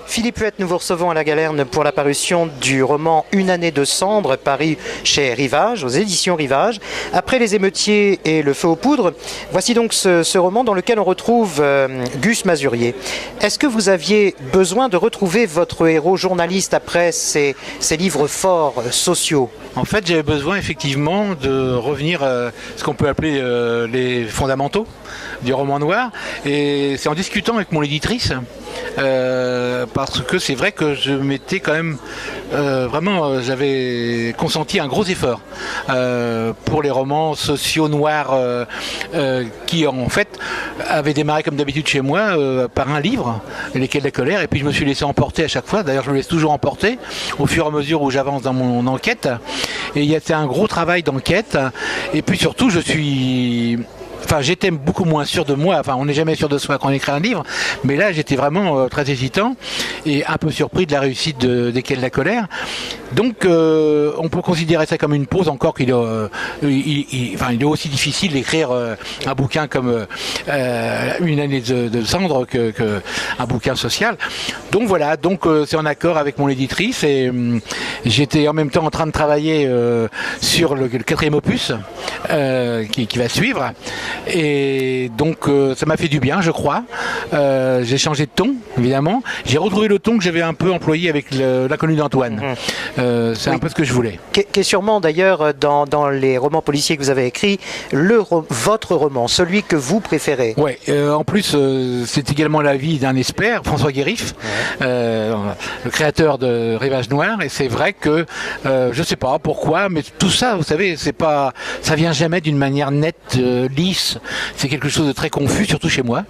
Philippe Huette, nous vous recevons à la Galerne pour la parution du roman Une année de cendres, paru chez Rivage, aux éditions Rivage. Après les émeutiers et le feu aux poudres, voici donc ce roman dans lequel on retrouve Gus Masurier. Est-ce que vous aviez besoin de retrouver votre héros journaliste après ces livres forts, sociaux? En fait, j'avais besoin effectivement de revenir à ce qu'on peut appeler les fondamentaux du roman noir. Et c'est en discutant avec mon éditrice, parce que c'est vrai que je m'étais quand même j'avais consenti un gros effort pour les romans sociaux noirs qui en fait avaient démarré comme d'habitude chez moi par un livre, Les Quais de la Colère, et puis je me suis laissé emporter à chaque fois. D'ailleurs, je me laisse toujours emporter au fur et à mesure où j'avance dans mon enquête. Et il y a un gros travail d'enquête. Et puis surtout, j'étais beaucoup moins sûr de moi. Enfin, on n'est jamais sûr de soi quand on écrit un livre. Mais là, j'étais vraiment très hésitant et un peu surpris de la réussite des Quais de la Colère. Donc, on peut considérer ça comme une pause, encore qu'il est aussi difficile d'écrire un bouquin comme Une année de cendres qu'un bouquin social. Donc voilà, c'est en accord avec mon éditrice et j'étais en même temps en train de travailler sur le 4e opus qui va suivre. Et donc ça m'a fait du bien, je crois. J'ai changé de ton, évidemment. J'ai retrouvé le ton que j'avais un peu employé avec L'inconnu d'Antoine. C'est un peu ce que je voulais. Qui est sûrement d'ailleurs dans les romans policiers que vous avez écrits, votre roman, celui que vous préférez. Oui, en plus c'est également la vie d'un expert, François Guérif, le créateur de Rivage Noir. Et c'est vrai que je sais pas pourquoi, mais tout ça, vous savez, ça vient jamais d'une manière nette, lisse. C'est quelque chose de très confus, surtout chez moi.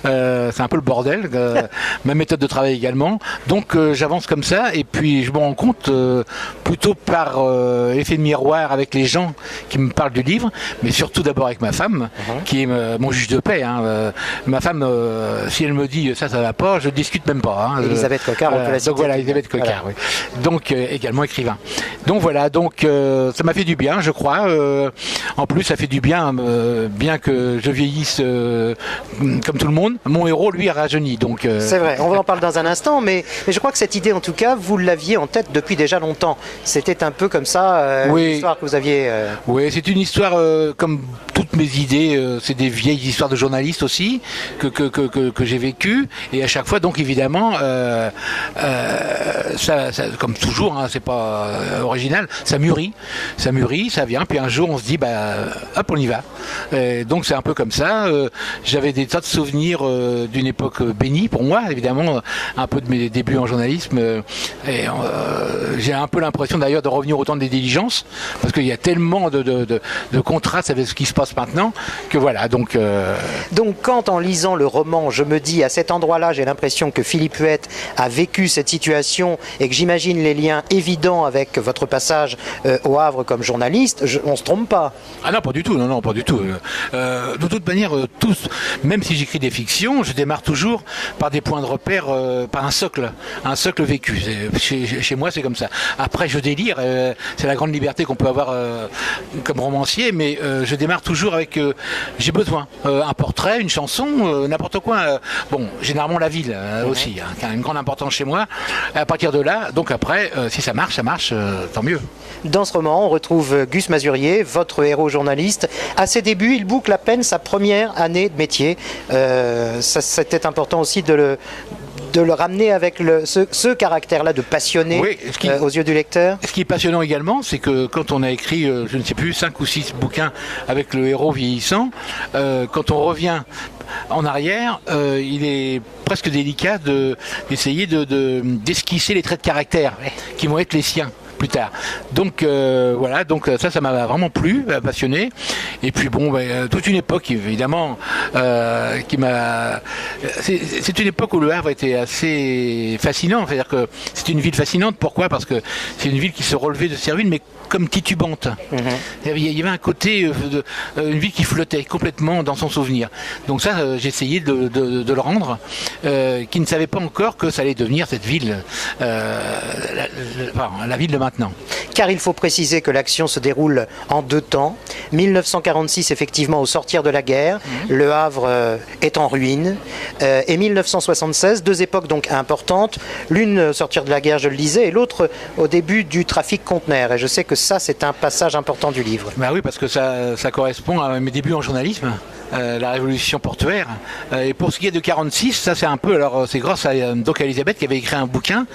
C'est un peu le bordel. Ma méthode de travail également. Donc j'avance comme ça, et puis je me rends compte plutôt par effet de miroir avec les gens qui me parlent du livre, mais surtout d'abord avec ma femme, qui est mon juge de paix. Ma femme, si elle me dit ça va pas, je discute même pas. Elisabeth Coquart, on peut la citer. Donc voilà, Elisabeth Coquart, oui. Donc également écrivain. Donc voilà, ça m'a fait du bien, je crois. En plus, ça fait du bien, bien que je vieillisse comme tout le monde. Mon héros, lui, a rajeuni. Donc c'est vrai, on va en parler dans un instant, mais je crois que cette idée, en tout cas, vous l'aviez en tête depuis déjà longtemps. C'était un peu comme ça, une histoire que vous aviez... Oui, c'est une histoire, comme toutes mes idées, c'est des vieilles histoires de journalistes aussi, que j'ai vécues. Et à chaque fois, donc évidemment, ça, comme toujours, c'est pas original, ça mûrit, ça vient, puis un jour on se dit, hop, on y va. Et donc c'est un peu comme ça. J'avais des tas de souvenirs d'une époque bénie pour moi, évidemment, un peu de mes débuts en journalisme. Et j'ai un peu l'impression d'ailleurs de revenir au temps des diligences, parce qu'il y a tellement de contrastes avec ce qui se passe maintenant, que voilà. Donc quand en lisant le roman, je me dis à cet endroit-là, j'ai l'impression que Philippe Huette a vécu cette situation et que j'imagine les liens évidents avec votre passage au Havre comme journaliste, on se trompe pas. Ah non, pas du tout, non, pas du tout. De toute manière, même si j'écris des fictions, je démarre toujours par des points de repère, par un socle vécu. Chez moi, c'est comme ça. Après, je délire, c'est la grande liberté qu'on peut avoir comme romancier, mais je démarre toujours avec, j'ai besoin, un portrait, une chanson, n'importe quoi. Généralement la ville aussi, qui a une grande importance chez moi. À partir de là, donc après, si ça marche, tant mieux. Dans ce roman, on retrouve Gus Masurier, votre héros journaliste. À ses débuts, il boucle à peine sa première année de métier. C'était important aussi de le ramener avec ce caractère-là de passionné, aux yeux du lecteur. Ce qui est passionnant également, c'est que quand on a écrit, je ne sais plus, 5 ou 6 bouquins avec le héros vieillissant, quand on revient en arrière, il est presque délicat d'essayer d'esquisser les traits de caractère qui vont être les siens plus tard. Donc voilà, ça m'a vraiment plu, passionné. Et puis toute une époque évidemment qui m'a... C'est une époque où le Havre était assez fascinant, c'est-à-dire que c'est une ville fascinante. Pourquoi ? Parce que c'est une ville qui se relevait de Serville, mais comme titubante. Il y avait un côté, une ville qui flottait complètement dans son souvenir. Donc ça, j'ai essayé de le rendre, qui ne savait pas encore que ça allait devenir cette ville, la ville de maintenant. Car il faut préciser que l'action se déroule en 2 temps. 1946, effectivement, au sortir de la guerre, le Havre est en ruine. et 1976, deux époques donc importantes, l'une sortir de la guerre, je le disais, et l'autre au début du trafic conteneur. Et je sais que ça, c'est un passage important du livre. Bah oui, parce que ça correspond à mes débuts en journalisme. La révolution portuaire. Et pour ce qui est de 46, ça c'est un peu, alors c'est grâce à donc à Elisabeth qui avait écrit un bouquin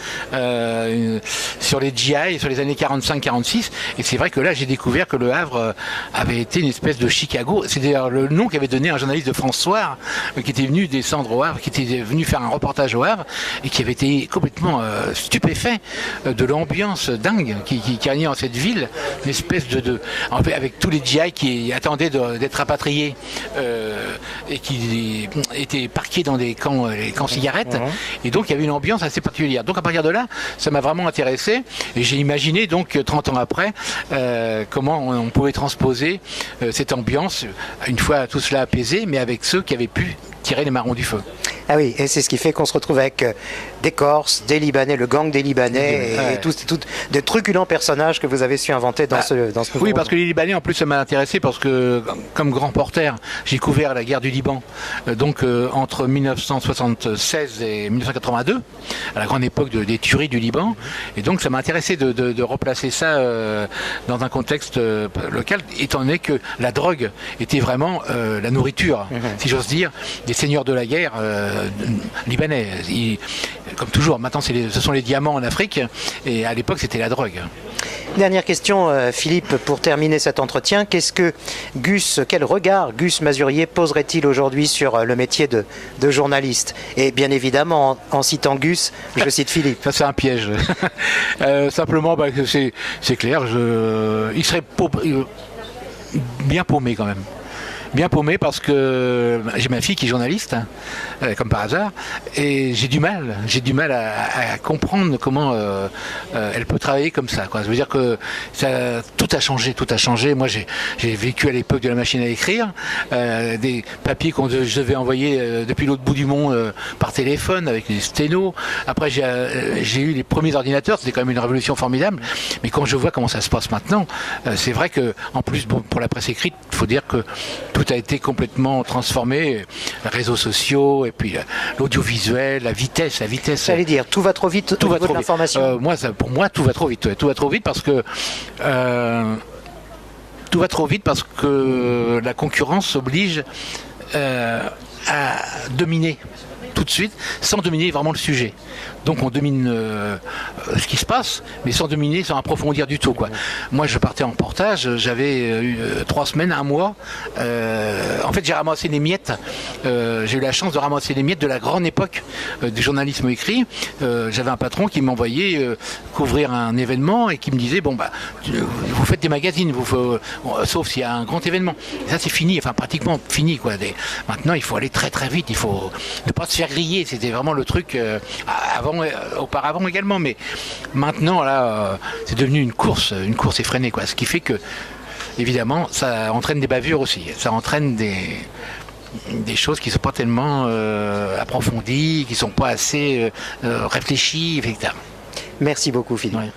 sur les GI, sur les années 45-46. Et c'est vrai que là j'ai découvert que le Havre avait été une espèce de Chicago. C'est d'ailleurs le nom qu'avait donné un journaliste de France Soir qui était venu descendre au Havre, qui était venu faire un reportage au Havre et qui avait été complètement stupéfait de l'ambiance dingue qui régnait en cette ville, une espèce en fait, avec tous les GI qui attendaient d'être rapatriés. Et qui étaient parqués dans les camps cigarettes. Et donc il y avait une ambiance assez particulière. Donc à partir de là, ça m'a vraiment intéressé et j'ai imaginé donc 30 ans après comment on pouvait transposer cette ambiance une fois tout cela apaisé, mais avec ceux qui avaient pu tirer les marrons du feu. Ah oui, et c'est ce qui fait qu'on se retrouve avec des Corses, des Libanais, le gang des Libanais et tous des truculents personnages que vous avez su inventer dans ce Oui, parce que les Libanais, en plus, ça m'a intéressé parce que, comme grand porteur, j'ai couvert la guerre du Liban, entre 1976 et 1982, à la grande époque des tueries du Liban. Et donc, ça m'a intéressé de replacer ça dans un contexte local, étant donné que la drogue était vraiment la nourriture, si j'ose dire, des seigneurs de la guerre libanais. Comme toujours, maintenant ce sont les diamants en Afrique et à l'époque c'était la drogue. Dernière question, Philippe, pour terminer cet entretien. Quel regard Gus Mazurier poserait-il aujourd'hui sur le métier de journaliste? Et bien évidemment, en citant Gus, je cite Philippe. Ça c'est un piège. Simplement, c'est clair, il serait bien paumé quand même. Bien paumé parce que j'ai ma fille qui est journaliste, comme par hasard, et j'ai du mal à comprendre comment elle peut travailler comme ça, quoi. Je veux dire que tout a changé. Moi, j'ai vécu à l'époque de la machine à écrire, des papiers je devais envoyer depuis l'autre bout du monde par téléphone avec des sténos. Après, j'ai eu les premiers ordinateurs, c'était quand même une révolution formidable. Mais quand je vois comment ça se passe maintenant, c'est vrai que, en plus, pour la presse écrite, il faut dire que tout a été complètement transformé, les réseaux sociaux et puis l'audiovisuel, la vitesse. J'allais dire, tout va trop vite au niveau de l'information. Pour moi, tout va trop vite. Ouais. Tout va trop vite parce que la concurrence oblige à dominer tout de suite, sans dominer vraiment le sujet. Donc on domine ce qui se passe, mais sans dominer, sans approfondir du tout, quoi. Moi, je partais en portage, j'avais 3 semaines, 1 mois. En fait, j'ai ramassé les miettes. J'ai eu la chance de ramasser les miettes de la grande époque du journalisme écrit. J'avais un patron qui m'envoyait couvrir un événement et qui me disait vous faites des magazines, sauf s'il y a un grand événement. Et ça, c'est fini, enfin pratiquement fini, quoi. Maintenant, il faut aller très très vite. Il faut ne pas se faire griller. C'était vraiment le truc auparavant également, mais maintenant là c'est devenu une course effrénée, quoi. Ce qui fait que évidemment ça entraîne des bavures aussi, ça entraîne des choses qui ne sont pas tellement approfondies, qui ne sont pas assez réfléchies, etc. Merci beaucoup, Philippe. Ouais.